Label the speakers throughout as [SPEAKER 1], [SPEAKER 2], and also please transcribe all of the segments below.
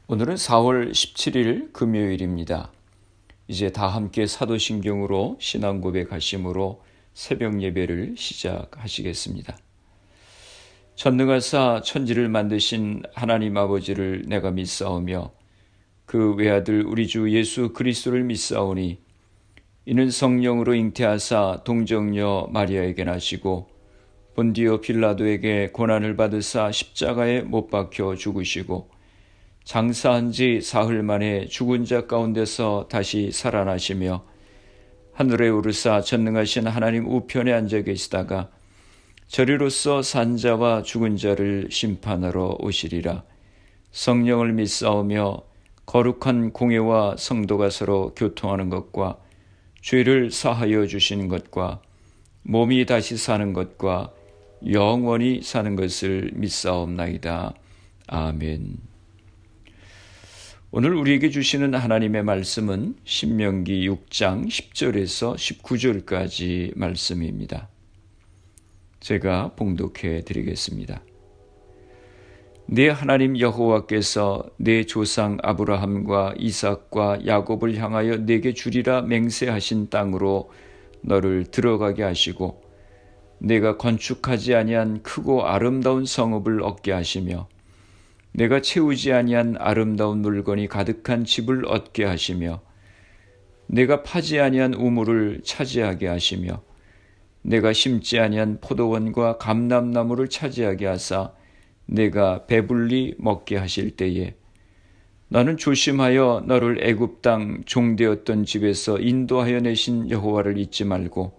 [SPEAKER 1] 오늘은 4월 17일 금요일입니다. 이제 다 함께 사도신경으로 신앙 고백하심으로 새벽 예배를 시작하시겠습니다. 전능하사 천지를 만드신 하나님 아버지를 내가 믿사오며 그 외아들 우리 주 예수 그리스도를 믿사오니 이는 성령으로 잉태하사 동정녀 마리아에게 나시고 본디오 빌라도에게 고난을 받으사 십자가에 못 박혀 죽으시고 장사한 지 사흘 만에 죽은 자 가운데서 다시 살아나시며 하늘에 오르사 전능하신 하나님 우편에 앉아 계시다가 저리로서 산 자와 죽은 자를 심판하러 오시리라. 성령을 믿사오며 거룩한 공회와 성도가 서로 교통하는 것과 죄를 사하여 주시는 것과 몸이 다시 사는 것과 영원히 사는 것을 믿사옵나이다. 아멘. 오늘 우리에게 주시는 하나님의 말씀은 신명기 6장 10절에서 19절까지 말씀입니다. 제가 봉독해 드리겠습니다. 네 하나님 여호와께서 네 조상 아브라함과 이삭과 야곱을 향하여 네게 주리라 맹세하신 땅으로 너를 들어가게 하시고 내가 건축하지 아니한 크고 아름다운 성읍을 얻게 하시며 내가 채우지 아니한 아름다운 물건이 가득한 집을 얻게 하시며 내가 파지 아니한 우물을 차지하게 하시며 내가 심지 아니한 포도원과 감람나무를 차지하게 하사 내가 배불리 먹게 하실 때에 너는 조심하여 너를 애굽 땅 종되었던 집에서 인도하여 내신 여호와를 잊지 말고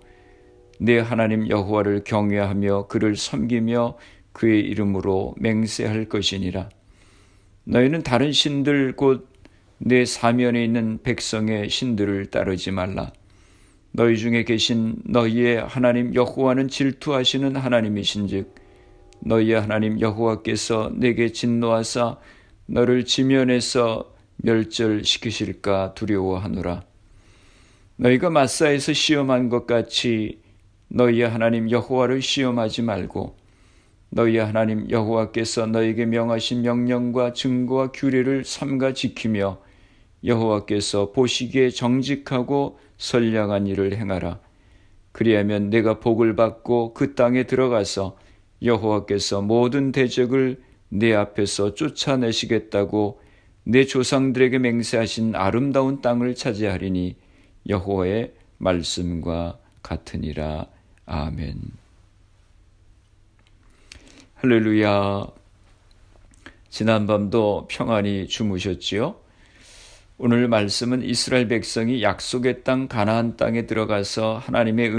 [SPEAKER 1] 내 하나님 여호와를 경외하며 그를 섬기며 그의 이름으로 맹세할 것이니라. 너희는 다른 신들 곧 내 사면에 있는 백성의 신들을 따르지 말라. 너희 중에 계신 너희의 하나님 여호와는 질투하시는 하나님이신즉 너희의 하나님 여호와께서 내게 진노하사 너를 지면에서 멸절시키실까 두려워하노라. 너희가 마사에서 시험한 것 같이 너희의 하나님 여호와를 시험하지 말고 너희의 하나님 여호와께서 너희에게 명하신 명령과 증거와 규례를 삼가 지키며 여호와께서 보시기에 정직하고 선량한 일을 행하라. 그리하면 내가 복을 받고 그 땅에 들어가서 여호와께서 모든 대적을 내 앞에서 쫓아내시겠다고 내 조상들에게 맹세하신 아름다운 땅을 차지하리니 여호와의 말씀과 같으니라. 아멘. 할렐루야. 지난밤도 평안히 주무셨지요? 오늘 말씀은 이스라엘 백성이 약속의 땅 가나안 땅에 들어가서 하나님의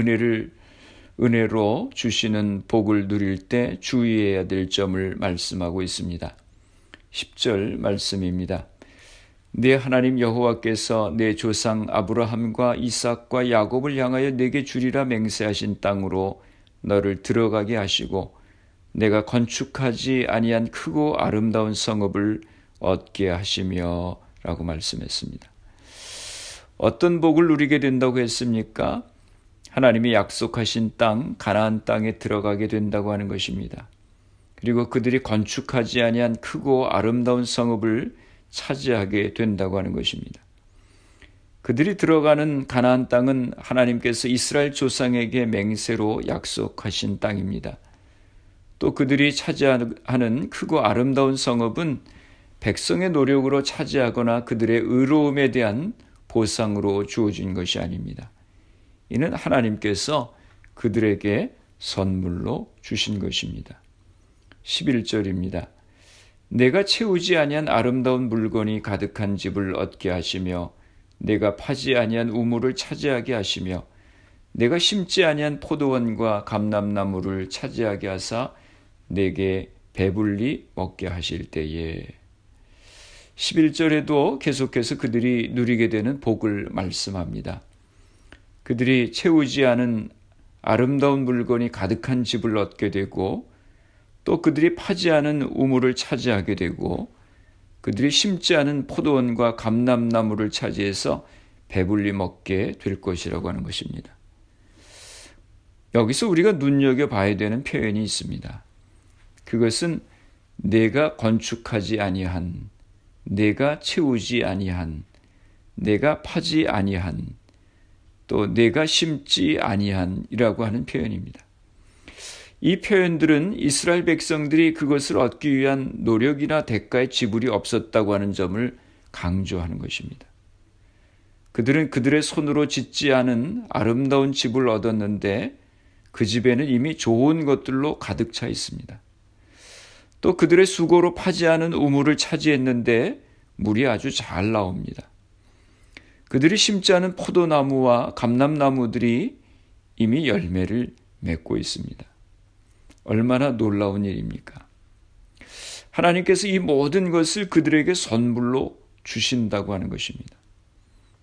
[SPEAKER 1] 은혜로 주시는 복을 누릴 때 주의해야 될 점을 말씀하고 있습니다. 10절 말씀입니다. 네 하나님 여호와께서 내 조상 아브라함과 이삭과 야곱을 향하여 내게 주리라 맹세하신 땅으로 너를 들어가게 하시고 내가 건축하지 아니한 크고 아름다운 성읍을 얻게 하시며 라고 말씀했습니다. 어떤 복을 누리게 된다고 했습니까? 하나님이 약속하신 땅 가나안 땅에 들어가게 된다고 하는 것입니다. 그리고 그들이 건축하지 아니한 크고 아름다운 성읍을 차지하게 된다고 하는 것입니다. 그들이 들어가는 가나안 땅은 하나님께서 이스라엘 조상에게 맹세로 약속하신 땅입니다. 또 그들이 차지하는 크고 아름다운 성읍은 백성의 노력으로 차지하거나 그들의 의로움에 대한 보상으로 주어진 것이 아닙니다. 이는 하나님께서 그들에게 선물로 주신 것입니다. 11절입니다. 내가 채우지 아니한 아름다운 물건이 가득한 집을 얻게 하시며 내가 파지 아니한 우물을 차지하게 하시며 내가 심지 아니한 포도원과 감람나무를 차지하게 하사 내게 배불리 먹게 하실 때에 11절에도 계속해서 그들이 누리게 되는 복을 말씀합니다. 그들이 채우지 않은 아름다운 물건이 가득한 집을 얻게 되고 또 그들이 파지 않은 우물을 차지하게 되고 그들이 심지 않은 포도원과 감람나무를 차지해서 배불리 먹게 될 것이라고 하는 것입니다. 여기서 우리가 눈여겨봐야 되는 표현이 있습니다. 그것은 내가 건축하지 아니한 내가 채우지 아니한, 내가 파지 아니한, 또 내가 심지 아니한이라고 하는 표현입니다. 이 표현들은 이스라엘 백성들이 그것을 얻기 위한 노력이나 대가의 지불이 없었다고 하는 점을 강조하는 것입니다. 그들은 그들의 손으로 짓지 않은 아름다운 집을 얻었는데 그 집에는 이미 좋은 것들로 가득 차 있습니다. 또 그들의 수고로 파지 않은 우물을 차지했는데 물이 아주 잘 나옵니다. 그들이 심지 않은 포도나무와 감람나무들이 이미 열매를 맺고 있습니다. 얼마나 놀라운 일입니까? 하나님께서 이 모든 것을 그들에게 선물로 주신다고 하는 것입니다.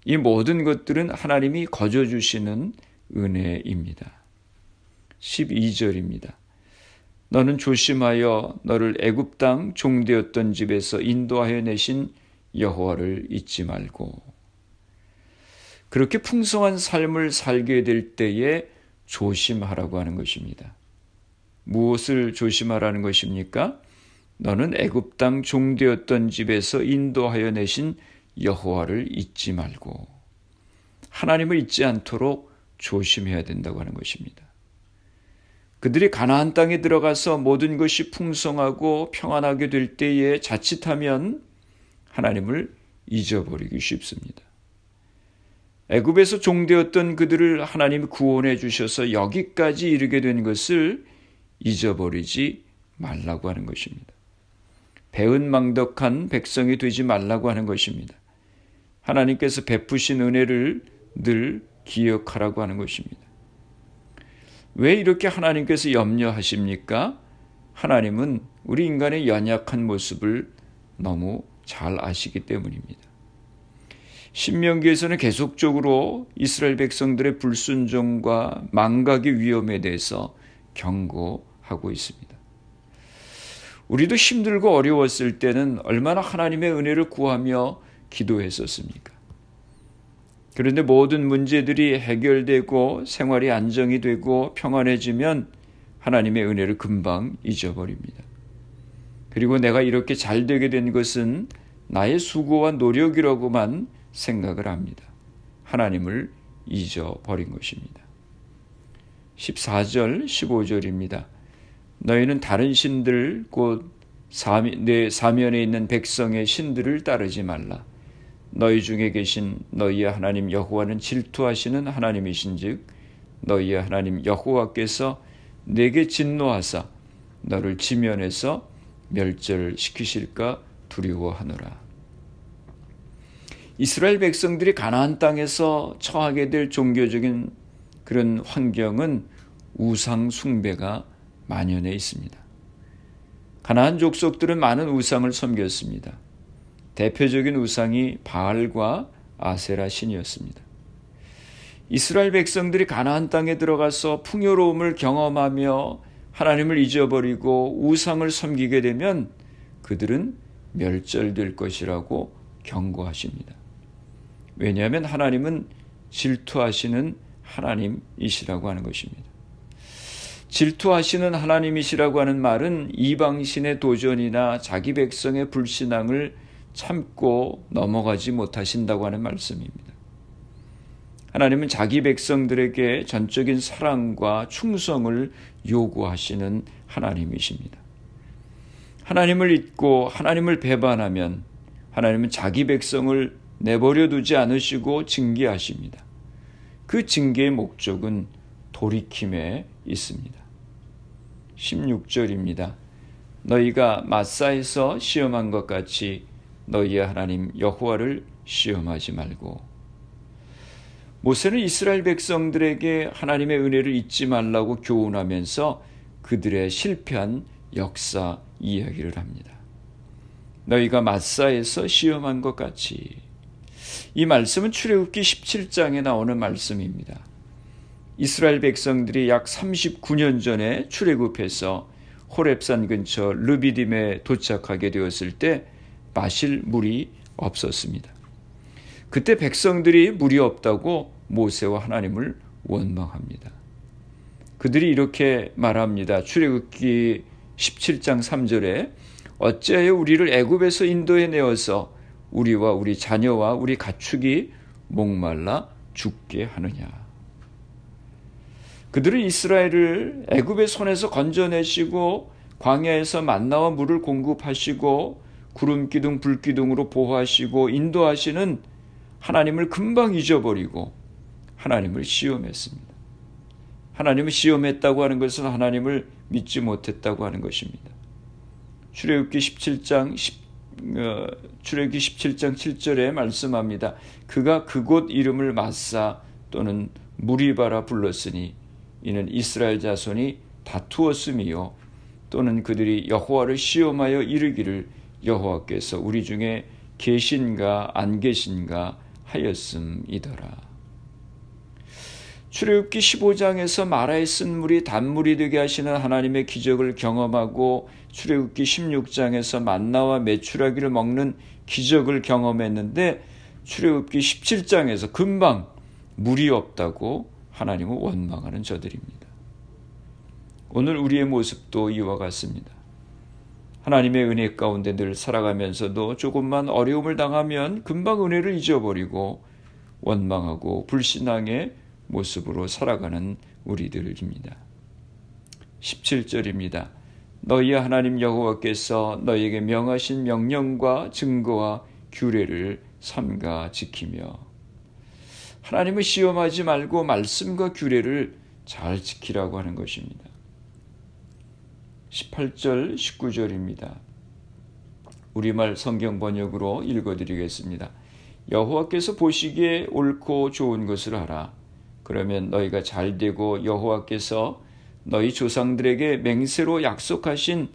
[SPEAKER 1] 이 모든 것들은 하나님이 거저 주시는 은혜입니다. 12절입니다. 너는 조심하여 너를 애굽 땅 종되었던 집에서 인도하여 내신 여호와를 잊지 말고. 그렇게 풍성한 삶을 살게 될 때에 조심하라고 하는 것입니다. 무엇을 조심하라는 것입니까? 너는 애굽 땅 종되었던 집에서 인도하여 내신 여호와를 잊지 말고, 하나님을 잊지 않도록 조심해야 된다고 하는 것입니다. 그들이 가나안 땅에 들어가서 모든 것이 풍성하고 평안하게 될 때에 자칫하면 하나님을 잊어버리기 쉽습니다. 애굽에서 종되었던 그들을 하나님이 구원해 주셔서 여기까지 이르게 된 것을 잊어버리지 말라고 하는 것입니다. 배은망덕한 백성이 되지 말라고 하는 것입니다. 하나님께서 베푸신 은혜를 늘 기억하라고 하는 것입니다. 왜 이렇게 하나님께서 염려하십니까? 하나님은 우리 인간의 연약한 모습을 너무 잘 아시기 때문입니다. 신명기에서는 계속적으로 이스라엘 백성들의 불순종과 망각의 위험에 대해서 경고하고 있습니다. 우리도 힘들고 어려웠을 때는 얼마나 하나님의 은혜를 구하며 기도했었습니까? 그런데 모든 문제들이 해결되고 생활이 안정이 되고 평안해지면 하나님의 은혜를 금방 잊어버립니다. 그리고 내가 이렇게 잘 되게 된 것은 나의 수고와 노력이라고만 생각을 합니다. 하나님을 잊어버린 것입니다. 14절 15절입니다. 너희는 다른 신들 곧 내 사면에 있는 백성의 신들을 따르지 말라. 너희 중에 계신 너희의 하나님 여호와는 질투하시는 하나님이신즉 너희의 하나님 여호와께서 내게 진노하사 너를 지면에서 멸절시키실까 두려워하노라. 이스라엘 백성들이 가나안 땅에서 처하게 될 종교적인 그런 환경은 우상 숭배가 만연해 있습니다. 가나안 족속들은 많은 우상을 섬겼습니다. 대표적인 우상이 바알과 아세라 신이었습니다. 이스라엘 백성들이 가나안 땅에 들어가서 풍요로움을 경험하며 하나님을 잊어버리고 우상을 섬기게 되면 그들은 멸절될 것이라고 경고하십니다. 왜냐하면 하나님은 질투하시는 하나님이시라고 하는 것입니다. 질투하시는 하나님이시라고 하는 말은 이방신의 도전이나 자기 백성의 불신앙을 참고 넘어가지 못하신다고 하는 말씀입니다. 하나님은 자기 백성들에게 전적인 사랑과 충성을 요구하시는 하나님이십니다. 하나님을 잊고 하나님을 배반하면 하나님은 자기 백성을 내버려 두지 않으시고 징계하십니다. 그 징계의 목적은 돌이킴에 있습니다. 16절입니다. 너희가 마사에서 시험한 것 같이 너희의 하나님 여호와를 시험하지 말고. 모세는 이스라엘 백성들에게 하나님의 은혜를 잊지 말라고 교훈하면서 그들의 실패한 역사 이야기를 합니다. 너희가 마사에서 시험한 것 같이. 이 말씀은 출애굽기 17장에 나오는 말씀입니다. 이스라엘 백성들이 약 39년 전에 출애굽해서 호렙산 근처 르비딤에 도착하게 되었을 때 마실 물이 없었습니다. 그때 백성들이 물이 없다고 모세와 하나님을 원망합니다. 그들이 이렇게 말합니다. 출애굽기 17장 3절에 어찌하여 우리를 애굽에서 인도해 내어서 우리와 우리 자녀와 우리 가축이 목말라 죽게 하느냐. 그들은 이스라엘을 애굽의 손에서 건져내시고 광야에서 만나와 물을 공급하시고 구름 기둥 불 기둥으로 보호하시고 인도하시는 하나님을 금방 잊어버리고 하나님을 시험했습니다. 하나님을 시험했다고 하는 것은 하나님을 믿지 못했다고 하는 것입니다. 출애굽기 17장 7절에 말씀합니다. 그가 그곳 이름을 마사 또는 무리바라 불렀으니 이는 이스라엘 자손이 다투었음이요 또는 그들이 여호와를 시험하여 이르기를 여호와께서 우리 중에 계신가 안 계신가 하였음이더라. 출애굽기 15장에서 마라에 쓴 물이 단물이 되게 하시는 하나님의 기적을 경험하고 출애굽기 16장에서 만나와 메추라기를 먹는 기적을 경험했는데 출애굽기 17장에서 금방 물이 없다고 하나님을 원망하는 저들입니다. 오늘 우리의 모습도 이와 같습니다. 하나님의 은혜 가운데 늘 살아가면서도 조금만 어려움을 당하면 금방 은혜를 잊어버리고 원망하고 불신앙의 모습으로 살아가는 우리들입니다. 17절입니다. 너희 하나님 여호와께서 너희에게 명하신 명령과 증거와 규례를 삼가 지키며 하나님을 시험하지 말고 말씀과 규례를 잘 지키라고 하는 것입니다. 18절 19절입니다. 우리말 성경 번역으로 읽어드리겠습니다. 여호와께서 보시기에 옳고 좋은 것을 하라. 그러면 너희가 잘되고 여호와께서 너희 조상들에게 맹세로 약속하신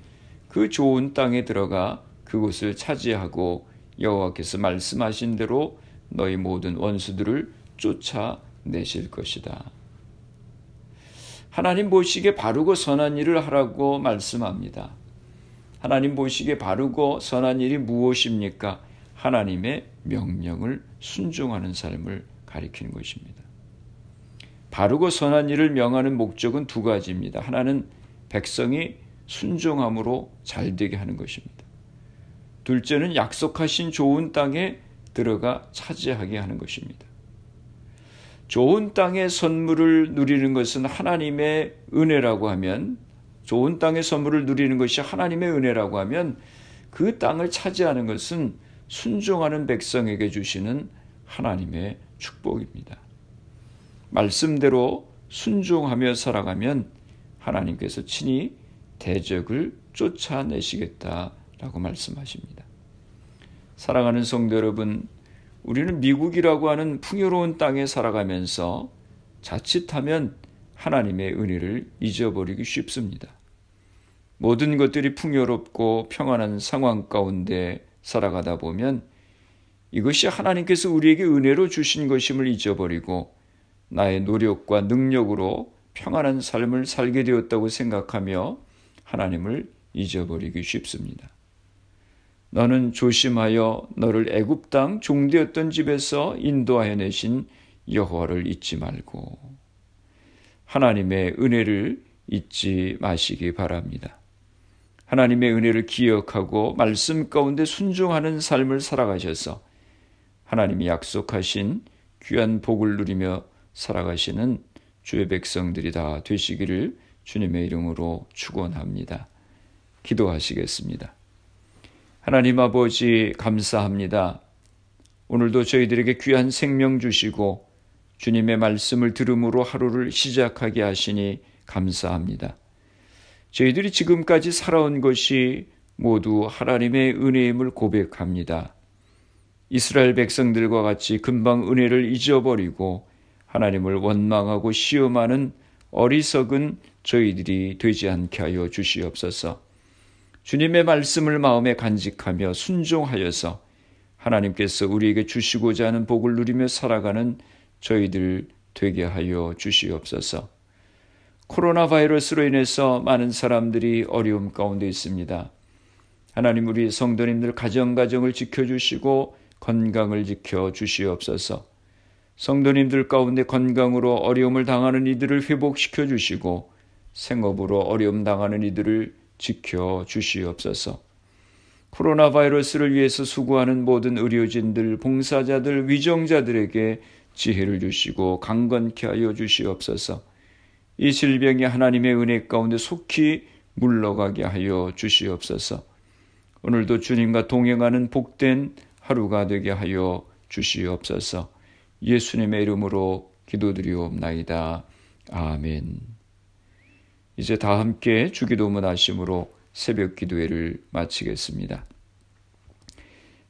[SPEAKER 1] 그 좋은 땅에 들어가 그곳을 차지하고 여호와께서 말씀하신 대로 너희 모든 원수들을 쫓아내실 것이다. 하나님 보시기에 바르고 선한 일을 하라고 말씀합니다. 하나님 보시기에 바르고 선한 일이 무엇입니까? 하나님의 명령을 순종하는 삶을 가리키는 것입니다. 바르고 선한 일을 명하는 목적은 두 가지입니다. 하나는 백성이 순종함으로 잘되게 하는 것입니다. 둘째는 약속하신 좋은 땅에 들어가 차지하게 하는 것입니다. 좋은 땅의 선물을 누리는 것은 하나님의 은혜라고 하면, 좋은 땅의 선물을 누리는 것이 하나님의 은혜라고 하면 그 땅을 차지하는 것은 순종하는 백성에게 주시는 하나님의 축복입니다. 말씀대로 순종하며 살아가면 하나님께서 친히 대적을 쫓아내시겠다라고 말씀하십니다. 사랑하는 성도 여러분, 우리는 미국이라고 하는 풍요로운 땅에 살아가면서 자칫하면 하나님의 은혜를 잊어버리기 쉽습니다. 모든 것들이 풍요롭고 평안한 상황 가운데 살아가다 보면 이것이 하나님께서 우리에게 은혜로 주신 것임을 잊어버리고 나의 노력과 능력으로 평안한 삶을 살게 되었다고 생각하며 하나님을 잊어버리기 쉽습니다. 너는 조심하여 너를 애굽 땅 종되었던 집에서 인도하여 내신 여호와를 잊지 말고 하나님의 은혜를 잊지 마시기 바랍니다. 하나님의 은혜를 기억하고 말씀 가운데 순종하는 삶을 살아가셔서 하나님이 약속하신 귀한 복을 누리며 살아가시는 주의 백성들이 다 되시기를 주님의 이름으로 축원합니다. 기도하시겠습니다. 하나님 아버지 감사합니다. 오늘도 저희들에게 귀한 생명 주시고 주님의 말씀을 들음으로 하루를 시작하게 하시니 감사합니다. 저희들이 지금까지 살아온 것이 모두 하나님의 은혜임을 고백합니다. 이스라엘 백성들과 같이 금방 은혜를 잊어버리고 하나님을 원망하고 시험하는 어리석은 저희들이 되지 않게 하여 주시옵소서. 주님의 말씀을 마음에 간직하며 순종하여서 하나님께서 우리에게 주시고자 하는 복을 누리며 살아가는 저희들 되게 하여 주시옵소서. 코로나 바이러스로 인해서 많은 사람들이 어려움 가운데 있습니다. 하나님, 우리 성도님들 가정을 지켜주시고 건강을 지켜주시옵소서. 성도님들 가운데 건강으로 어려움을 당하는 이들을 회복시켜 주시고 생업으로 어려움 당하는 이들을 지켜주시옵소서. 코로나 바이러스를 위해서 수고하는 모든 의료진들, 봉사자들, 위정자들에게 지혜를 주시고 강건케 하여 주시옵소서. 이 질병이 하나님의 은혜 가운데 속히 물러가게 하여 주시옵소서. 오늘도 주님과 동행하는 복된 하루가 되게 하여 주시옵소서. 예수님의 이름으로 기도드리옵나이다. 아멘. 이제 다 함께 주기도문 하심으로 새벽 기도회를 마치겠습니다.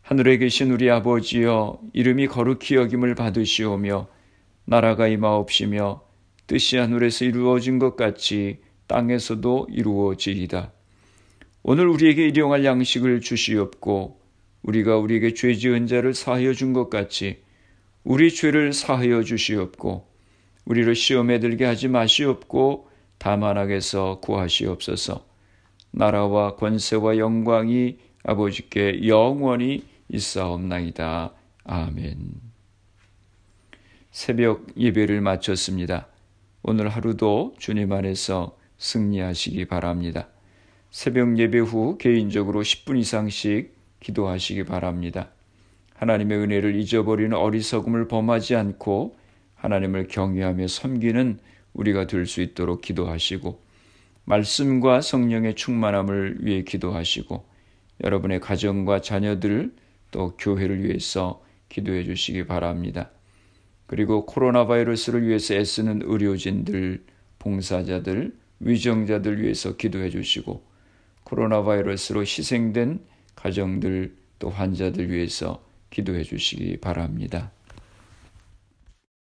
[SPEAKER 1] 하늘에 계신 우리 아버지여, 이름이 거룩히 여김을 받으시오며 나라가 임하옵시며 뜻이 하늘에서 이루어진 것 같이 땅에서도 이루어지이다. 오늘 우리에게 일용할 양식을 주시옵고 우리가 우리에게 죄 지은 자를 사하여 준 것 같이 우리 죄를 사하여 주시옵고 우리를 시험에 들게 하지 마시옵고 다만 악에서 구하시옵소서. 나라와 권세와 영광이 아버지께 영원히 있사옵나이다. 아멘. 새벽 예배를 마쳤습니다. 오늘 하루도 주님 안에서 승리하시기 바랍니다. 새벽 예배 후 개인적으로 10분 이상씩 기도하시기 바랍니다. 하나님의 은혜를 잊어버리는 어리석음을 범하지 않고 하나님을 경외하며 섬기는 우리가 될 수 있도록 기도하시고, 말씀과 성령의 충만함을 위해 기도하시고, 여러분의 가정과 자녀들 또 교회를 위해서 기도해 주시기 바랍니다. 그리고 코로나 바이러스를 위해서 애쓰는 의료진들, 봉사자들, 위정자들 위해서 기도해 주시고, 코로나 바이러스로 희생된 가정들 또 환자들 위해서 기도해 주시기 바랍니다.